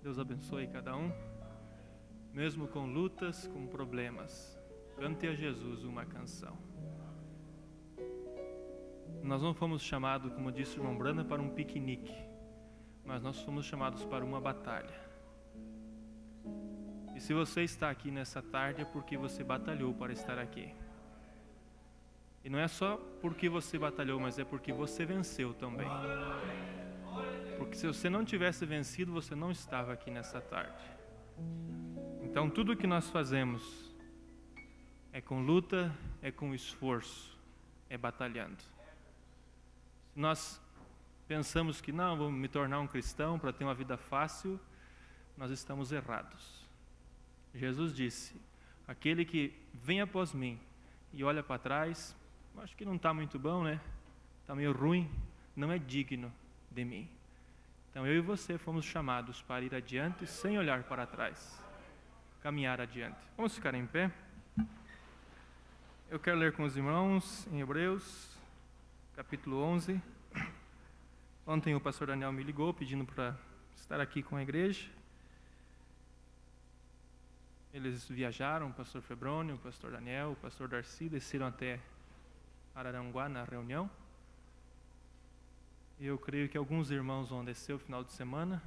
Deus abençoe cada um. Mesmo com lutas, com problemas, cante a Jesus uma canção. Nós não fomos chamados, como disse o irmão Branda, para um piquenique, mas nós fomos chamados para uma batalha. E se você está aqui nessa tarde é porque você batalhou para estar aqui. E não é só porque você batalhou, mas é porque você venceu também. Porque se você não tivesse vencido, você não estava aqui nessa tarde. Então tudo que nós fazemos é com luta, é com esforço, é batalhando. Se nós pensamos que não, vou me tornar um cristão para ter uma vida fácil, nós estamos errados. Jesus disse, aquele que vem após mim e olha para trás, acho que não está muito bom, né? Está meio ruim, não é digno de mim. Então eu e você fomos chamados para ir adiante sem olhar para trás, caminhar adiante. Vamos ficar em pé? Eu quero ler com os irmãos em Hebreus, capítulo 11. Ontem o pastor Daniel me ligou pedindo para estar aqui com a igreja. Eles viajaram, o pastor Febrônio, o pastor Daniel, o pastor Darcy, desceram até Araranguá na reunião. Eu creio que alguns irmãos vão descer o final de semana.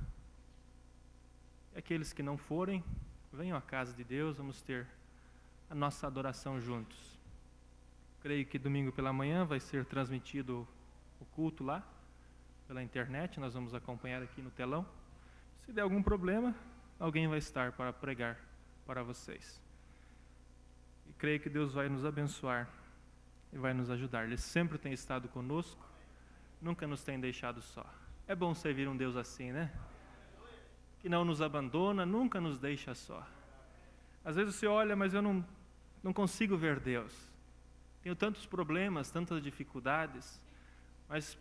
E aqueles que não forem, venham à casa de Deus, vamos ter a nossa adoração juntos. Creio que domingo pela manhã vai ser transmitido o culto lá, pela internet, nós vamos acompanhar aqui no telão. Se der algum problema, alguém vai estar para pregar para vocês. E creio que Deus vai nos abençoar e vai nos ajudar. Ele sempre tem estado conosco, nunca nos tem deixado só. É bom servir um Deus assim, né? Que não nos abandona, nunca nos deixa só. Às vezes você olha, mas eu não consigo ver Deus. Tenho tantos problemas, tantas dificuldades, mas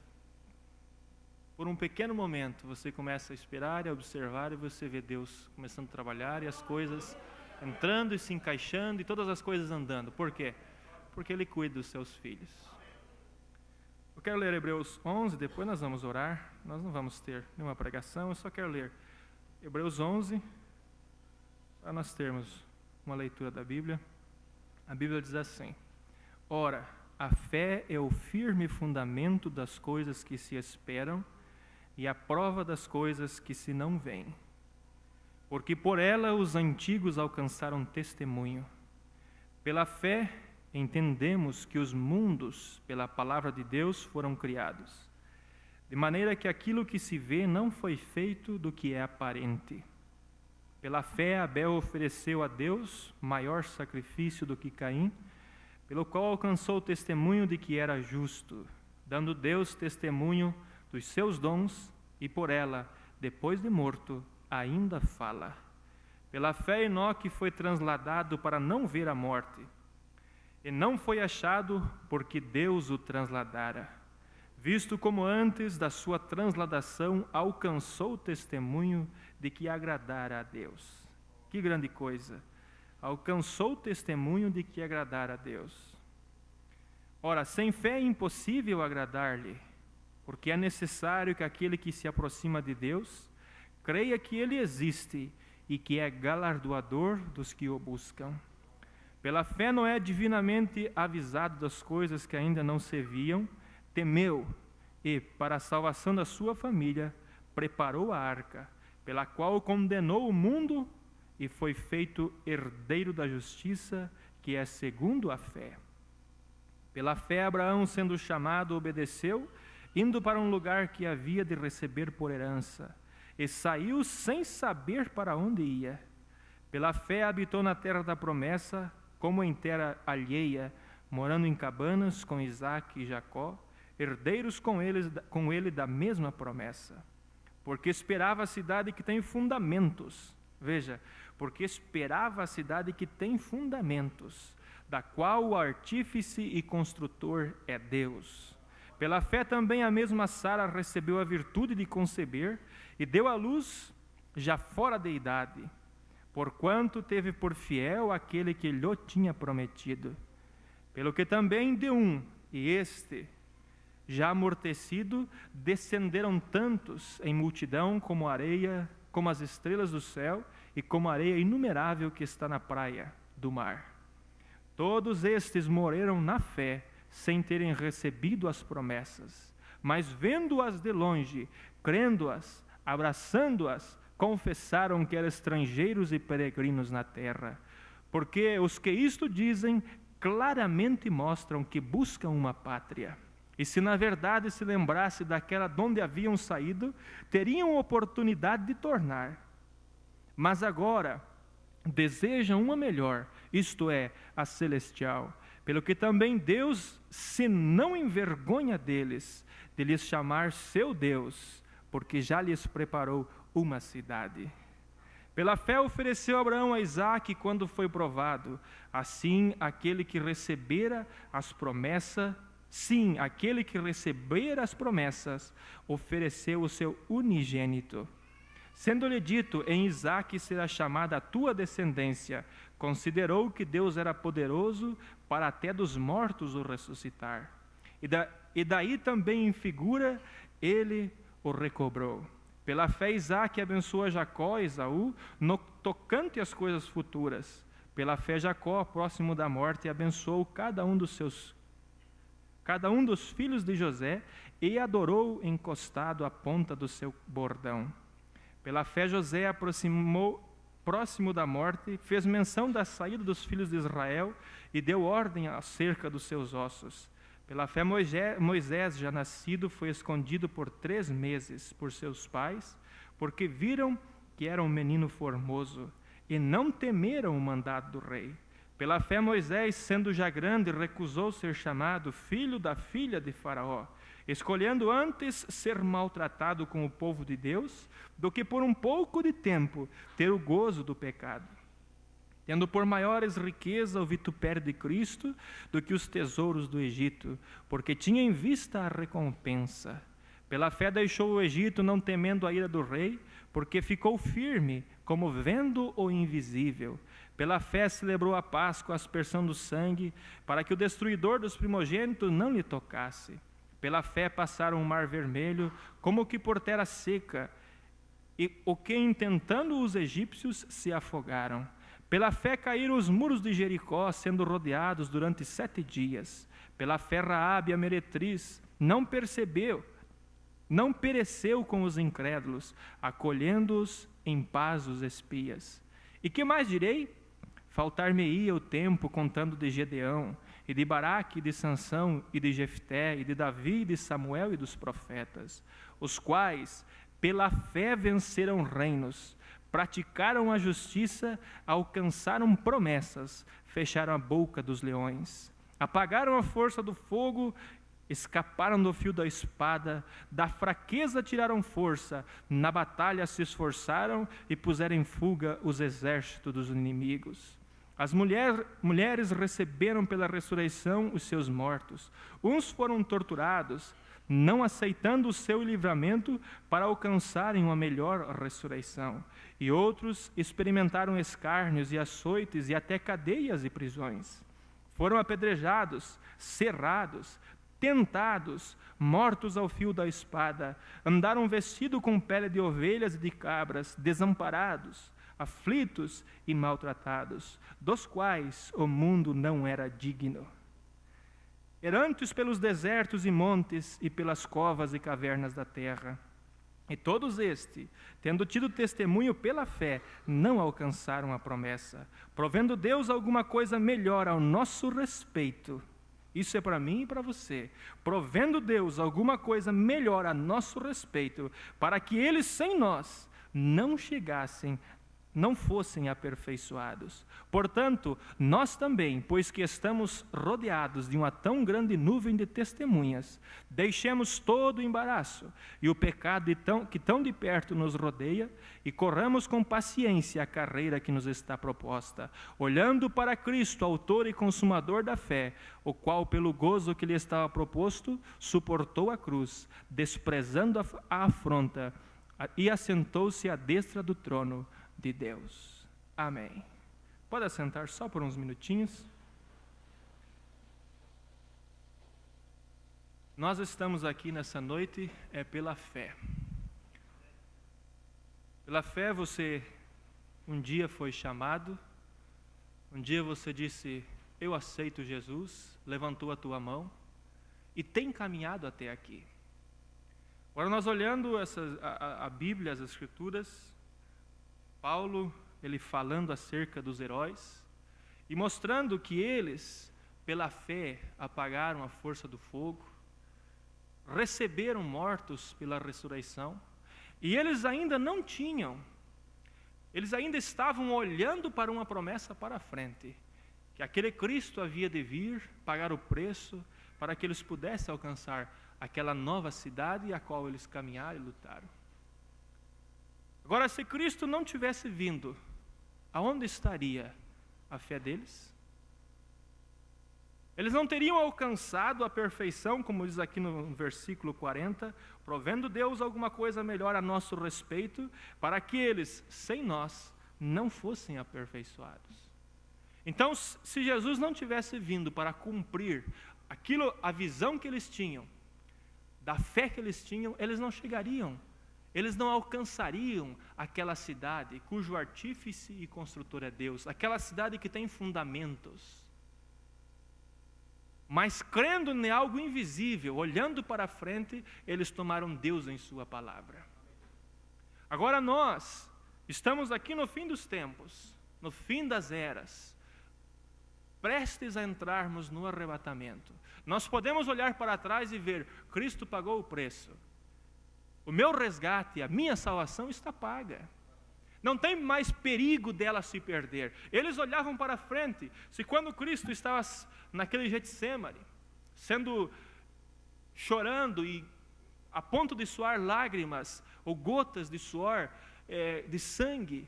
por um pequeno momento você começa a esperar e a observar e você vê Deus começando a trabalhar e as coisas entrando e se encaixando e todas as coisas andando. Por quê? Porque Ele cuida dos seus filhos. Eu quero ler Hebreus 11, depois nós vamos orar. Nós não vamos ter nenhuma pregação, eu só quero ler Hebreus 11, para nós termos uma leitura da Bíblia. A Bíblia diz assim: ora, a fé é o firme fundamento das coisas que se esperam e a prova das coisas que se não veem. Porque por ela os antigos alcançaram testemunho. Pela fé entendemos que os mundos, pela palavra de Deus, foram criados, de maneira que aquilo que se vê não foi feito do que é aparente. Pela fé Abel ofereceu a Deus maior sacrifício do que Caim, pelo qual alcançou o testemunho de que era justo, dando Deus testemunho dos seus dons, e por ela, depois de morto, ainda fala. Pela fé Enoque foi transladado para não ver a morte, e não foi achado porque Deus o transladara, visto como antes da sua transladação alcançou o testemunho de que agradara a Deus. Que grande coisa! Alcançou o testemunho de que agradara a Deus. Ora, sem fé é impossível agradar-lhe, porque é necessário que aquele que se aproxima de Deus creia que Ele existe e que é galardoador dos que o buscam. Pela fé Noé, divinamente avisado das coisas que ainda não se viam, temeu e, para a salvação da sua família, preparou a arca, pela qual condenou o mundo e foi feito herdeiro da justiça, que é segundo a fé. Pela fé Abraão, sendo chamado, obedeceu, indo para um lugar que havia de receber por herança, e saiu sem saber para onde ia. Pela fé habitou na terra da promessa, como em terra alheia, morando em cabanas com Isaque e Jacó, herdeiros com ele da mesma promessa. Porque esperava a cidade que tem fundamentos. Veja, porque esperava a cidade que tem fundamentos, da qual o artífice e construtor é Deus. Pela fé também a mesma Sara recebeu a virtude de conceber e deu à luz já fora de idade, porquanto teve por fiel aquele que lhe tinha prometido. Pelo que também de um, e este, já amortecido, descenderam tantos em multidão como a areia como as estrelas do céu e como a areia inumerável que está na praia do mar. Todos estes morreram na fé, sem terem recebido as promessas, mas vendo-as de longe, crendo-as, abraçando-as, confessaram que eram estrangeiros e peregrinos na terra. Porque os que isto dizem claramente mostram que buscam uma pátria. E se na verdade se lembrasse daquela de onde haviam saído, teriam oportunidade de tornar. Mas agora desejam uma melhor, isto é, a celestial. Pelo que também Deus se não envergonha deles, de lhes chamar seu Deus, porque já lhes preparou uma cidade. Pela fé ofereceu Abraão a Isaque quando foi provado. Assim, aquele que recebera as promessas, ofereceu o seu unigênito. Sendo-lhe dito, em Isaque será chamada a tua descendência, considerou que Deus era poderoso para até dos mortos o ressuscitar. E daí também em figura, ele o recobrou. Pela fé, Isaque abençoa Jacó e Esaú no tocante às coisas futuras. Pela fé, Jacó, próximo da morte, abençoou cada um dos filhos de José e adorou encostado à ponta do seu bordão. Pela fé, José aproximou próximo da morte, fez menção da saída dos filhos de Israel e deu ordem acerca dos seus ossos. Pela fé, Moisés, já nascido, foi escondido por 3 meses por seus pais, porque viram que era um menino formoso, e não temeram o mandado do rei. Pela fé, Moisés, sendo já grande, recusou ser chamado filho da filha de Faraó, escolhendo antes ser maltratado com o povo de Deus, do que por um pouco de tempo ter o gozo do pecado. Tendo por maiores riqueza o vitupério de Cristo do que os tesouros do Egito, porque tinha em vista a recompensa. Pela fé deixou o Egito, não temendo a ira do rei, porque ficou firme, como vendo o invisível. Pela fé celebrou a Páscoa, aspersando o sangue, para que o destruidor dos primogênitos não lhe tocasse. Pela fé passaram o mar vermelho, como que por terra seca, e o que intentando os egípcios se afogaram. Pela fé caíram os muros de Jericó, sendo rodeados durante 7 dias. Pela fé Raabe, a meretriz, não pereceu com os incrédulos, acolhendo-os em paz os espias. E que mais direi? Faltar-me-ia o tempo contando de Gedeão, e de Baraque, e de Sansão, e de Jefté, e de Davi, e de Samuel e dos profetas, os quais, pela fé, venceram reinos, praticaram a justiça, alcançaram promessas, fecharam a boca dos leões, apagaram a força do fogo, escaparam do fio da espada, da fraqueza tiraram força, na batalha se esforçaram e puseram em fuga os exércitos dos inimigos. As mulheres receberam pela ressurreição os seus mortos. Uns foram torturados, não aceitando o seu livramento para alcançarem uma melhor ressurreição. E outros experimentaram escárnios e açoites e até cadeias e prisões. Foram apedrejados, cerrados, tentados, mortos ao fio da espada. Andaram vestidos com pele de ovelhas e de cabras, desamparados, aflitos e maltratados, dos quais o mundo não era digno. Errantes pelos desertos e montes e pelas covas e cavernas da terra. E todos tendo tido testemunho pela fé, não alcançaram a promessa, provendo Deus alguma coisa melhor ao nosso respeito. Isso é para mim e para você. Provendo Deus alguma coisa melhor a nosso respeito, para que eles sem nós não fossem aperfeiçoados. Portanto, nós também, pois que estamos rodeados de uma tão grande nuvem de testemunhas, deixemos todo o embaraço e o pecado que tão de perto nos rodeia e corramos com paciência a carreira que nos está proposta, olhando para Cristo, autor e consumador da fé, o qual, pelo gozo que lhe estava proposto, suportou a cruz, desprezando a afronta, e assentou-se à destra do trono de Deus. Amém. Pode assentar só por uns minutinhos. Nós estamos aqui nessa noite pela fé. Pela fé você um dia foi chamado, um dia você disse, eu aceito Jesus, levantou a tua mão e tem caminhado até aqui. Agora nós olhando a Bíblia, as Escrituras, Paulo, ele falando acerca dos heróis e mostrando que eles, pela fé, apagaram a força do fogo, receberam mortos pela ressurreição, e eles ainda não tinham, eles ainda estavam olhando para uma promessa para a frente, que aquele Cristo havia de vir, pagar o preço, para que eles pudessem alcançar aquela nova cidade a qual eles caminharam e lutaram. Agora, se Cristo não tivesse vindo, aonde estaria a fé deles? Eles não teriam alcançado a perfeição, como diz aqui no versículo 40, provendo Deus alguma coisa melhor a nosso respeito, para que eles, sem nós, não fossem aperfeiçoados. Então, se Jesus não tivesse vindo para cumprir a visão que eles tinham, da fé que eles tinham, eles não chegariam, eles não alcançariam aquela cidade cujo artífice e construtor é Deus, aquela cidade que tem fundamentos. Mas crendo em algo invisível, olhando para frente, eles tomaram Deus em sua palavra. Agora nós estamos aqui no fim dos tempos, no fim das eras, prestes a entrarmos no arrebatamento. Nós podemos olhar para trás e ver, Cristo pagou o preço. O meu resgate, a minha salvação está paga. Não tem mais perigo dela se perder. Eles olhavam para frente. Se quando Cristo estava naquele Getsêmani, chorando e a ponto de suar lágrimas ou gotas de suor, de sangue,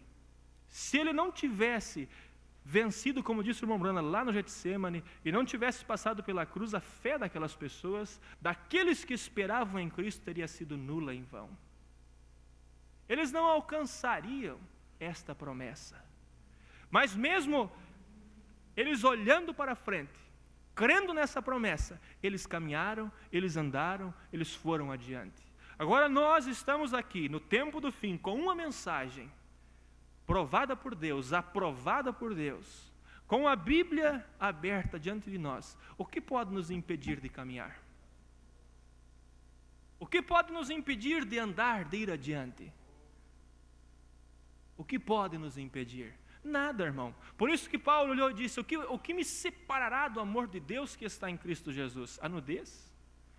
se ele não tivesse vencido, como disse o irmão Brana, lá no Getsêmani, e não tivesse passado pela cruz, a fé daquelas pessoas, daqueles que esperavam em Cristo, teria sido nula em vão. Eles não alcançariam esta promessa. Mas mesmo eles olhando para frente, crendo nessa promessa, eles caminharam, eles andaram, eles foram adiante. Agora nós estamos aqui no tempo do fim com uma mensagem provada por Deus, aprovada por Deus, com a Bíblia aberta diante de nós. O que pode nos impedir de caminhar? O que pode nos impedir de andar, de ir adiante? O que pode nos impedir? Nada, irmão. Por isso que Paulo olhou e disse, o que me separará do amor de Deus que está em Cristo Jesus? A nudez?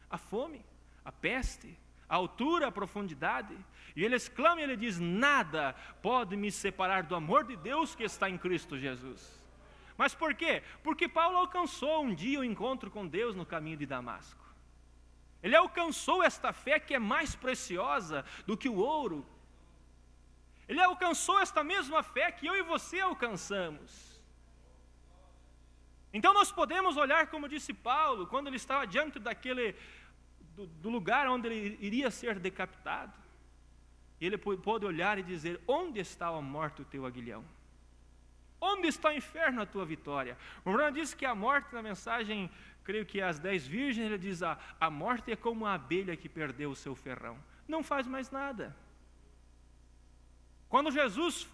A fome? A peste? A altura? A profundidade? E ele exclama e ele diz, nada pode me separar do amor de Deus que está em Cristo Jesus. Mas por quê? Porque Paulo alcançou um dia o encontro com Deus no caminho de Damasco. Ele alcançou esta fé que é mais preciosa do que o ouro. Ele alcançou esta mesma fé que eu e você alcançamos. Então nós podemos olhar, como disse Paulo, quando ele estava diante do lugar onde ele iria ser decapitado. E ele pôde olhar e dizer, onde está a morte o teu aguilhão? Onde está o inferno a tua vitória? O Bruno disse que a morte, na mensagem, creio que as 10 virgens, ele diz, a morte é como uma abelha que perdeu o seu ferrão. Não faz mais nada. Quando Jesus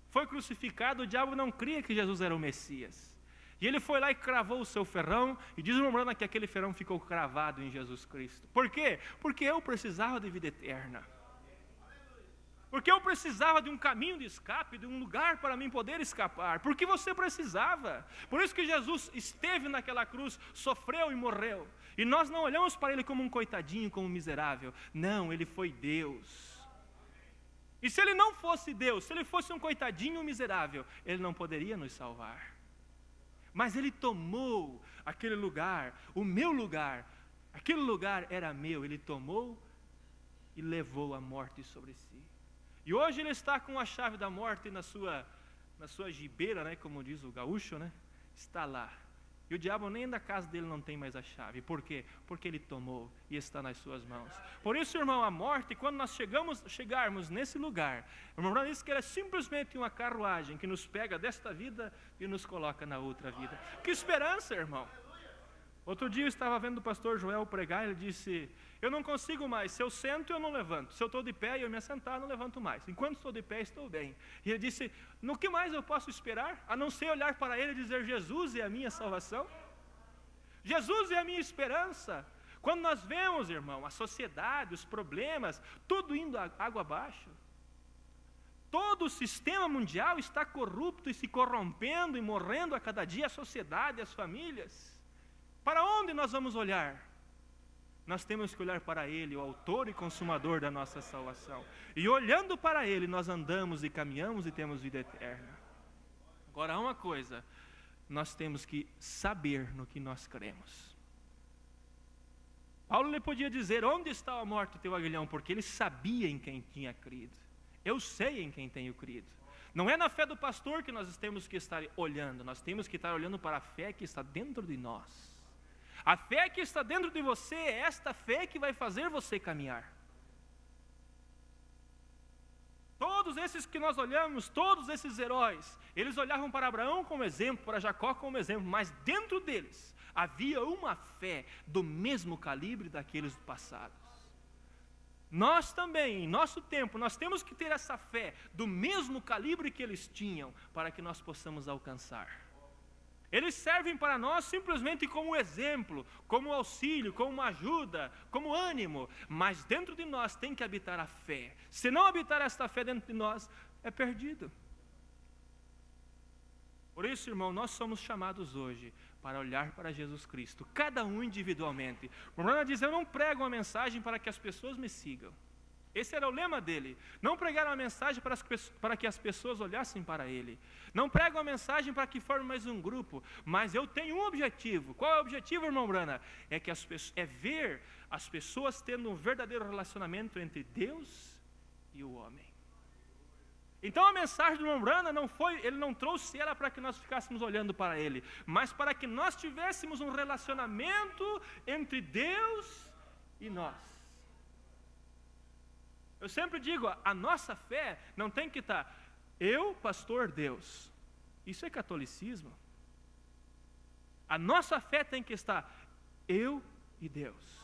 foi crucificado, o diabo não cria que Jesus era o Messias. E ele foi lá e cravou o seu ferrão, e diz o Romano que aquele ferrão ficou cravado em Jesus Cristo. Por quê? Porque eu precisava de vida eterna. Porque eu precisava de um caminho de escape, de um lugar para mim poder escapar. Porque você precisava. Por isso que Jesus esteve naquela cruz, sofreu e morreu. E nós não olhamos para ele como um coitadinho, como um miserável. Não, ele foi Deus. E se ele não fosse Deus, se ele fosse um coitadinho miserável, ele não poderia nos salvar. Mas ele tomou aquele lugar, o meu lugar, aquele lugar era meu, ele tomou e levou a morte sobre si. E hoje ele está com a chave da morte na sua gibeira, né, como diz o gaúcho, né? Está lá. E o diabo nem da casa dele não tem mais a chave. Por quê? Porque ele tomou e está nas suas mãos. Por isso, irmão, a morte, quando nós chegarmos nesse lugar, o irmão disse que era simplesmente uma carruagem que nos pega desta vida e nos coloca na outra vida. Que esperança, irmão! Outro dia eu estava vendo o pastor Joel pregar, ele disse: eu não consigo mais, se eu sento eu não levanto, se eu estou de pé e eu me assentar eu não levanto mais, enquanto estou de pé estou bem. E ele disse: no que mais eu posso esperar, a não ser olhar para ele e dizer: Jesus é a minha salvação, Jesus é a minha esperança. Quando nós vemos, irmão, a sociedade, os problemas, tudo indo água abaixo, todo o sistema mundial está corrupto e se corrompendo e morrendo a cada dia, a sociedade, as famílias. Para onde nós vamos olhar? Nós temos que olhar para Ele, o autor e consumador da nossa salvação. E olhando para Ele, nós andamos e caminhamos e temos vida eterna. Agora, há uma coisa, nós temos que saber no que nós cremos. Paulo lhe podia dizer: onde está a morte, teu aguilhão? Porque ele sabia em quem tinha crido. Eu sei em quem tenho crido. Não é na fé do pastor que nós temos que estar olhando, nós temos que estar olhando para a fé que está dentro de nós. A fé que está dentro de você é esta fé que vai fazer você caminhar. Todos esses que nós olhamos, todos esses heróis, eles olhavam para Abraão como exemplo, para Jacó como exemplo, mas dentro deles havia uma fé do mesmo calibre daqueles passados. Nós também, em nosso tempo, nós temos que ter essa fé do mesmo calibre que eles tinham, para que nós possamos alcançar. Eles servem para nós simplesmente como exemplo, como auxílio, como ajuda, como ânimo, mas dentro de nós tem que habitar a fé. Se não habitar esta fé dentro de nós, é perdido. Por isso, irmão, nós somos chamados hoje para olhar para Jesus Cristo, cada um individualmente. O Bruno diz: eu não prego uma mensagem para que as pessoas me sigam. Esse era o lema dele. Não pregar uma mensagem para que as pessoas olhassem para ele. Não prego uma mensagem para que forme mais um grupo. Mas eu tenho um objetivo. Qual é o objetivo, irmão Brana? É ver as pessoas tendo um verdadeiro relacionamento entre Deus e o homem. Então a mensagem do irmão Brana ele não trouxe ela para que nós ficássemos olhando para ele, mas para que nós tivéssemos um relacionamento entre Deus e nós. Eu sempre digo, a nossa fé não tem que estar eu, pastor, Deus. Isso é catolicismo. A nossa fé tem que estar eu e Deus.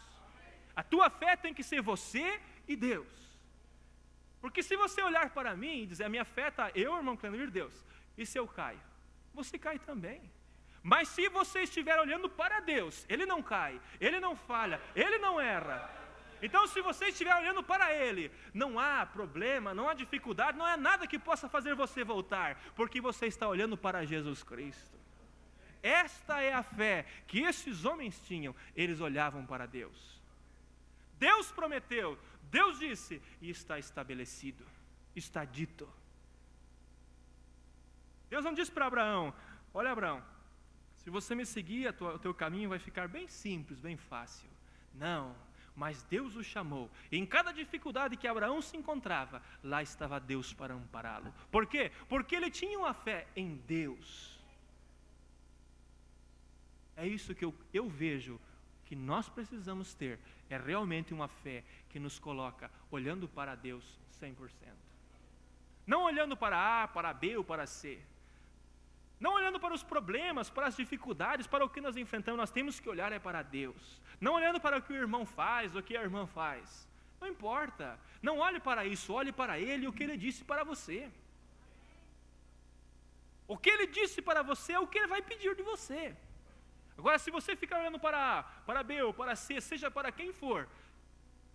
A tua fé tem que ser você e Deus. Porque se você olhar para mim e dizer: a minha fé está eu, irmão Clenir, e Deus, e se eu caio? Você cai também. Mas se você estiver olhando para Deus, Ele não cai, Ele não falha, Ele não erra. Então, se você estiver olhando para Ele, não há problema, não há dificuldade, não há nada que possa fazer você voltar, porque você está olhando para Jesus Cristo. Esta é a fé que esses homens tinham, eles olhavam para Deus. Deus prometeu, Deus disse, e está estabelecido, está dito. Deus não disse para Abraão: olha, Abraão, se você me seguir, o teu caminho vai ficar bem simples, bem fácil. Não. Mas Deus o chamou. Em cada dificuldade que Abraão se encontrava, lá estava Deus para ampará-lo. Por quê? Porque ele tinha uma fé em Deus. É isso que eu vejo que nós precisamos ter. É realmente uma fé que nos coloca olhando para Deus 100%. Não olhando para A, para B ou para C. Não olhando para os problemas, para as dificuldades, para o que nós enfrentamos, nós temos que olhar para Deus. Não olhando para o que o irmão faz, o que a irmã faz. Não importa. Não olhe para isso, olhe para Ele e o que Ele disse para você. O que Ele disse para você é o que Ele vai pedir de você. Agora, se você ficar olhando para A, para B ou para C, seja para quem for,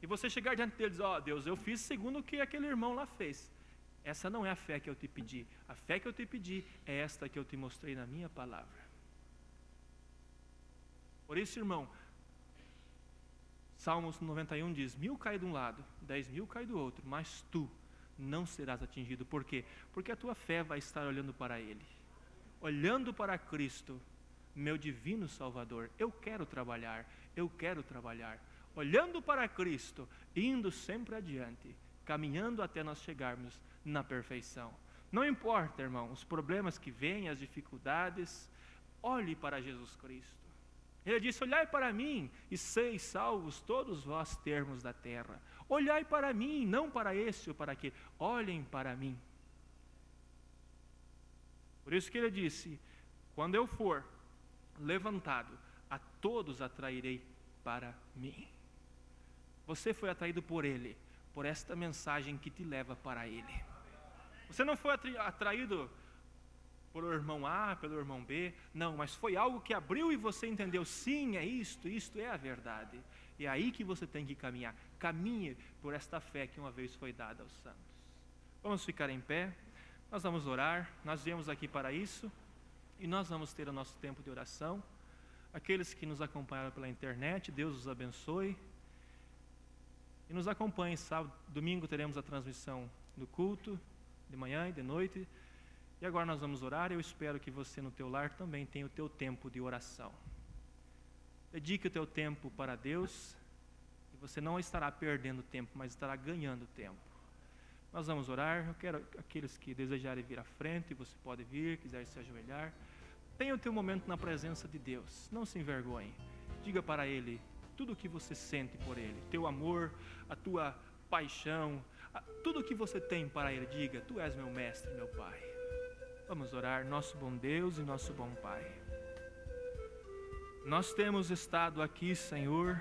e você chegar diante dele e dizer: ó, Deus, eu fiz segundo o que aquele irmão lá fez. Essa não é a fé que eu te pedi. A fé que eu te pedi é esta que eu te mostrei na minha palavra. Por isso, irmão, Salmos 91 diz: 1000 caem de um lado, 10.000 caem do outro, mas tu não serás atingido. Por quê? Porque a tua fé vai estar olhando para Ele. Olhando para Cristo, meu divino Salvador. Eu quero trabalhar, eu quero trabalhar. Olhando para Cristo, indo sempre adiante, caminhando até nós chegarmos na perfeição. Não importa, irmão, os problemas que vêm, as dificuldades, olhe para Jesus Cristo. Ele disse: olhai para mim e seis salvos todos vós termos da terra. Olhai para mim, não para esse ou para aquele. Olhem para mim. Por isso que ele disse: quando eu for levantado, a todos atrairei para mim. Você foi atraído por Ele, por esta mensagem que te leva para Ele. Você não foi atraído pelo irmão A, pelo irmão B, não, mas foi algo que abriu e você entendeu, sim, é isto é a verdade. E é aí que você tem que caminhar. Caminhe por esta fé que uma vez foi dada aos santos. Vamos ficar em pé, nós vamos orar, nós viemos aqui para isso, e nós vamos ter o nosso tempo de oração. Aqueles que nos acompanharam pela internet, Deus os abençoe. E nos acompanhe, sábado, domingo teremos a transmissão do culto, de manhã e de noite. E agora nós vamos orar. Eu espero que você no teu lar também tenha o teu tempo de oração. Dedique o teu tempo para Deus, e você não estará perdendo tempo, mas estará ganhando tempo. Nós vamos orar. Eu quero aqueles que desejarem vir à frente, você pode vir, quiser se ajoelhar. Tenha o teu momento na presença de Deus, não se envergonhe. Diga para Ele tudo o que você sente por Ele, teu amor, a tua paixão, tudo o que você tem para Ele. Diga, Tu és meu mestre, meu Pai. Vamos orar. Nosso bom Deus e nosso bom Pai, nós temos estado aqui, Senhor,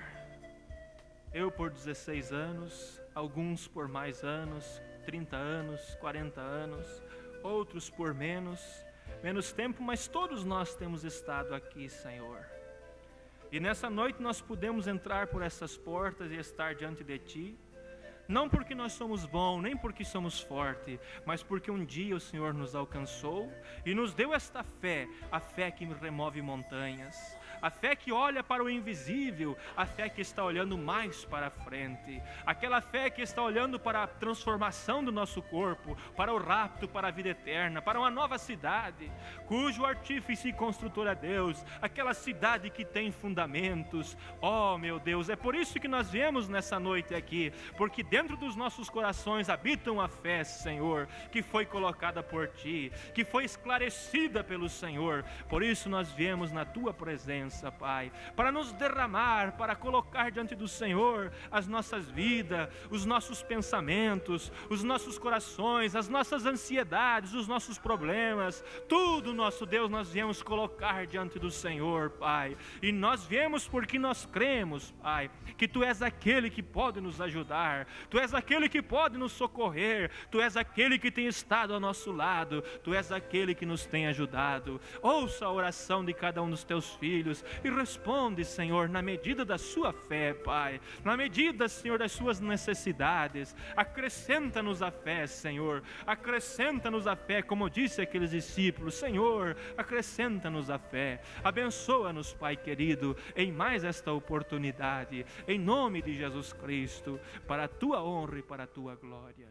eu por 16 anos, alguns por mais anos, 30 anos, 40 anos, outros por menos tempo, mas todos nós temos estado aqui, Senhor. E nessa noite nós podemos entrar por essas portas e estar diante de Ti, não porque nós somos bons, nem porque somos fortes, mas porque um dia o Senhor nos alcançou e nos deu esta fé, a fé que remove montanhas, a fé que olha para o invisível, a fé que está olhando mais para a frente, aquela fé que está olhando para a transformação do nosso corpo, para o rapto, para a vida eterna, para uma nova cidade, cujo artífice e construtor é Deus, aquela cidade que tem fundamentos. Oh meu Deus, é por isso que nós viemos nessa noite aqui, porque dentro dos nossos corações habitam a fé, Senhor, que foi colocada por Ti, que foi esclarecida pelo Senhor. Por isso nós viemos na Tua presença, Pai, para nos derramar, para colocar diante do Senhor as nossas vidas, os nossos pensamentos, os nossos corações, as nossas ansiedades, os nossos problemas, tudo, nosso Deus, nós viemos colocar diante do Senhor, Pai. E nós viemos porque nós cremos, Pai, que Tu és aquele que pode nos ajudar, Tu és aquele que pode nos socorrer, Tu és aquele que tem estado ao nosso lado, Tu és aquele que nos tem ajudado. Ouça a oração de cada um dos Teus filhos e responde, Senhor, na medida da sua fé, Pai, na medida, Senhor, das suas necessidades. Acrescenta-nos a fé, Senhor, acrescenta-nos a fé, como disse aqueles discípulos. Senhor, acrescenta-nos a fé, abençoa-nos, Pai querido, em mais esta oportunidade, em nome de Jesus Cristo, para a Tua honra e para a Tua glória.